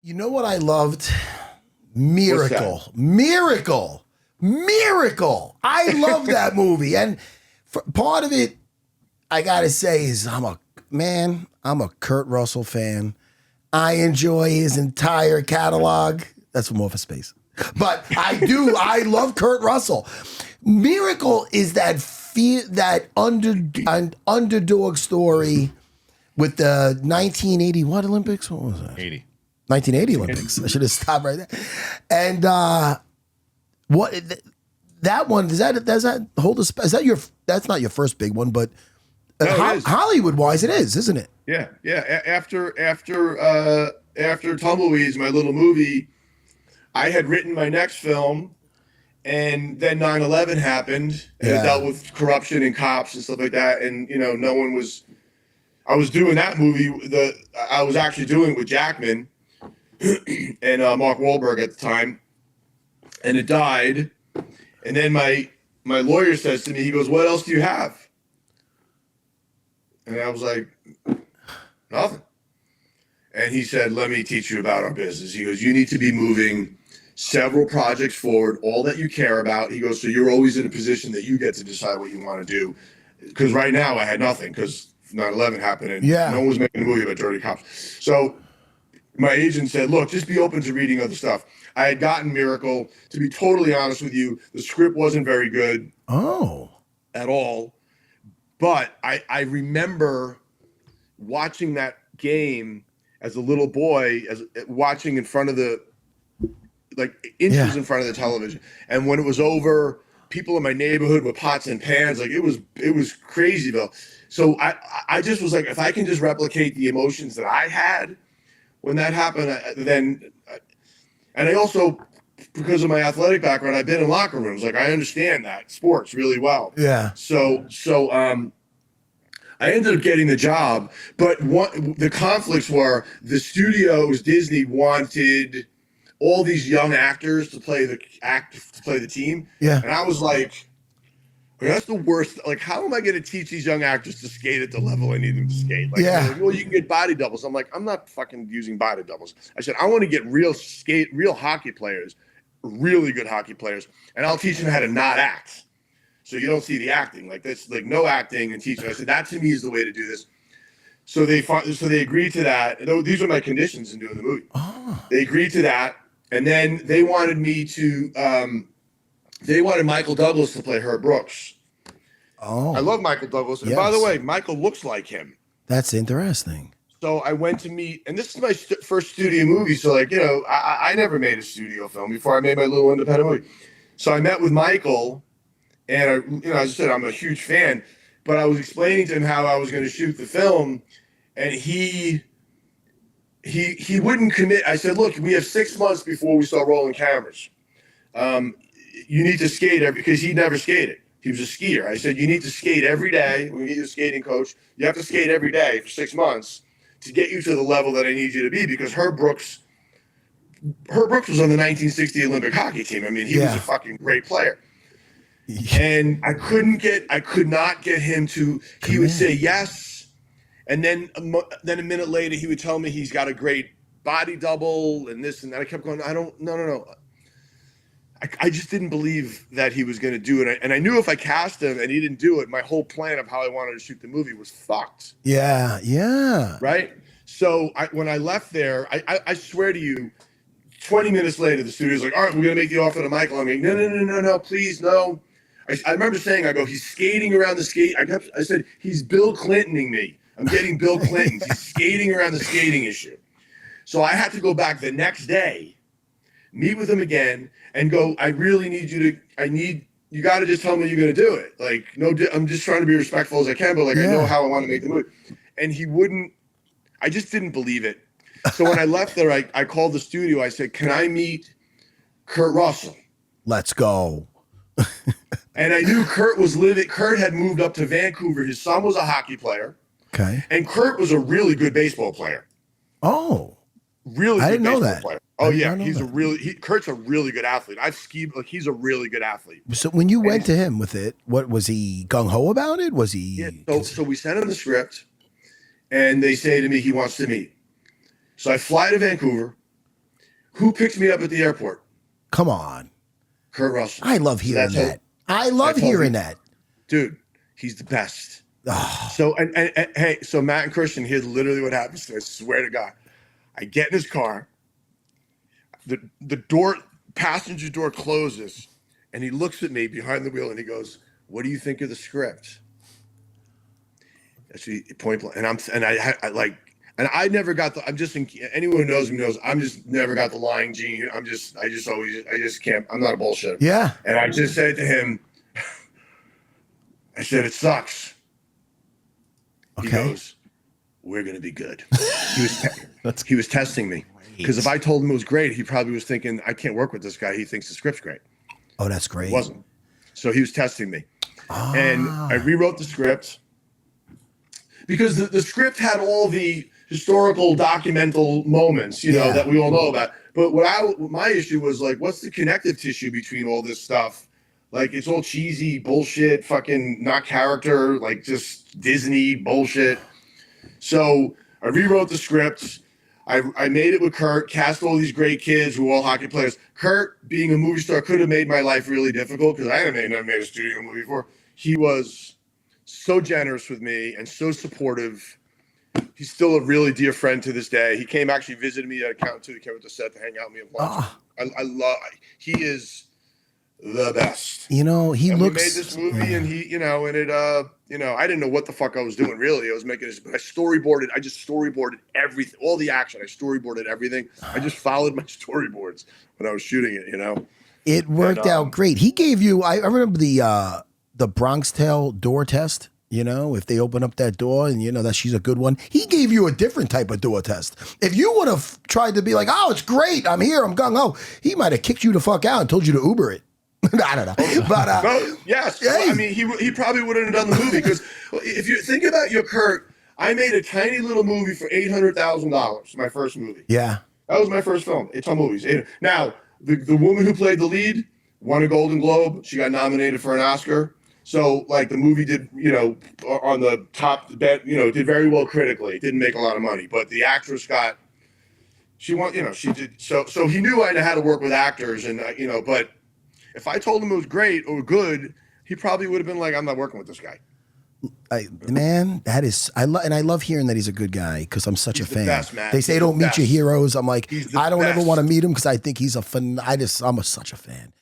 You know what I loved? What's that? Miracle. I love that movie. And part of it, I got to say, is I'm a Kurt Russell fan. I enjoy his entire catalog. That's more for space. But I love Kurt Russell. Miracle is an underdog story with the 1980, what Olympics? What was that? 80. 1980 Olympics. I should have stopped right there. And what that one does that hold a is that your that's not your first big one, but Hollywood wise it is, isn't it? Yeah. After Tumbleweeds, my little movie, I had written my next film, and then 9/11 happened, and it dealt with corruption and cops and stuff like that. And no one was. I was doing that movie. I was actually doing it with Jackman and Mark Wahlberg at the time, and it died. And then my lawyer says to me, he goes, "What else do you have?" And I was like, "Nothing." And he said, "Let me teach you about our business." He goes, "You need to be moving several projects forward, all that you care about." He goes, "So you're always in a position that you get to decide what you want to do." Because right now I had nothing because 9/11 happened and no one was making a movie about dirty cops. So my agent said, "Look, just be open to reading other stuff." I had gotten Miracle. To be totally honest with you, the script wasn't very good. At all. But I remember watching that game as a little boy, watching in front of the inches in front of the television. And when it was over, people in my neighborhood with pots and pans, it was crazy though. So I just was like, if I can just replicate the emotions that I had when that happened, and I also, because of my athletic background, I've been in locker rooms. I understand that sports really well. Yeah. So I ended up getting the job, but the conflicts were the studios, Disney wanted all these young actors to play the team. Yeah. And I was like, that's the worst. How am I going to teach these young actors to skate at the level I need them to skate? Well, you can get body doubles. I'm like, I'm not fucking using body doubles. I said, I want to get real hockey players, really good hockey players, and I'll teach them how to not act. So you don't see the acting no acting and teaching. I said, that to me is the way to do this. So they agreed to that. These are my conditions in doing the movie. They agreed to that. And then they wanted me to, they wanted Michael Douglas to play Herb Brooks. I love Michael Douglas. And by the way, Michael looks like him. That's interesting. So I went to meet, and this is my first studio movie. So I never made a studio film before I made my little independent movie. So I met with Michael, and as I said, I'm a huge fan, but I was explaining to him how I was going to shoot the film, and he wouldn't commit. I said, "Look, we have 6 months before we start rolling cameras. You need to skate because he never skated. He was a skier. I said, you need to skate every day. We get you a skating coach. You have to skate every day for 6 months to get you to the level that I need you to be, because Herb Brooks was on the 1960 Olympic hockey team. I mean, he was a fucking great player." And I could not get him to, he would say yes. And then a minute later, he would tell me he's got a great body double and this and that. I kept going, no. I just didn't believe that he was going to do it. And I knew if I cast him and he didn't do it, my whole plan of how I wanted to shoot the movie was fucked. Yeah. Right? So when I left there, I swear to you, 20 minutes later, the studio's like, "All right, we're going to make the offer to Michael." I'm like, no, please, no. I remember saying, he's skating around the skate. I said, he's Bill Clintoning me. I'm getting Bill Clinton. He's skating around the skating issue. So I had to go back the next day, meet with him again, and go, "I really need you got to just tell me you're going to do it. I'm just trying to be respectful as I can, but I know how I want to make the movie." And he wouldn't, I just didn't believe it. So when I left there, I called the studio. I said, "Can I meet Kurt Russell?" Let's go. And I knew Kurt had moved up to Vancouver. His son was a hockey player. Okay. And Kurt was a really good baseball player. Oh. Really good I didn't know baseball that. player. Oh yeah, Kurt's a really good athlete. I've skied, he's a really good athlete. So when you went to him with it, what was he gung-ho about it? Was he? Yeah, so we sent him the script, and they say to me he wants to meet. So I fly to Vancouver. Who picked me up at the airport? Come on. Kurt Russell. I love hearing that. I love hearing that. Dude, he's the best. So, and hey, so Matt and Christian, here's literally what happens to me. I swear to God. I get in his car. The door, passenger door closes, and he looks at me behind the wheel and he goes, "What do you think of the script?" That's point blank. And I never got the. I'm just anyone who knows me knows I'm just never got the lying gene. I just can't. I'm not a bullshitter. Yeah. And I just said to him, I said, "It sucks." Okay. He goes, "We're gonna be good." He was testing me because if I told him it was great, he probably was thinking, "I can't work with this guy. He thinks the script's great." Oh, that's great. It wasn't. So he was testing me, and I rewrote the script because the script had all the historical documental moments, you know, that we all know about. But my issue was like, what's the connective tissue between all this stuff? Like, it's all cheesy bullshit, fucking not character, like just Disney bullshit. So I rewrote the script. I made it with Kurt, cast all these great kids who were all hockey players. Kurt, being a movie star, could have made my life really difficult because I never made a studio movie before. He was so generous with me and so supportive. He's still a really dear friend to this day. He came actually visited me at Account 2. He came with the set to hang out with me at lunch. He is the best. You know, we made this movie and I didn't know what the fuck I was doing really. I was making this, but I just storyboarded everything, all the action. I storyboarded everything. I just followed my storyboards when I was shooting it, you know. It worked out great. He gave you, I remember the Bronx Tale door test. You know, if they open up that door and you know that she's a good one, he gave you a different type of door test. If you would have tried to be like, "Oh, it's great, I'm here, I'm gung ho," he might have kicked you the fuck out and told you to Uber it. I don't know, but yes, I mean, he probably wouldn't have done the movie because if you think about your Kurt, I made a tiny little movie for $800,000. My first movie. Yeah, that was my first film. It's on movies. Now, the woman who played the lead won a Golden Globe. She got nominated for an Oscar. So, like, the movie did, you know, on the top, did very well critically. It didn't make a lot of money, but the actress she won, you know, she did. So he knew I had to work with actors, and but if I told him it was great or good, he probably would have been like, "I'm not working with this guy." Man, that is, I love hearing that he's a good guy because I'm such a fan. Best, man. They say don't meet your heroes. I'm like, I don't ever want to meet him because I think he's I'm such a fan.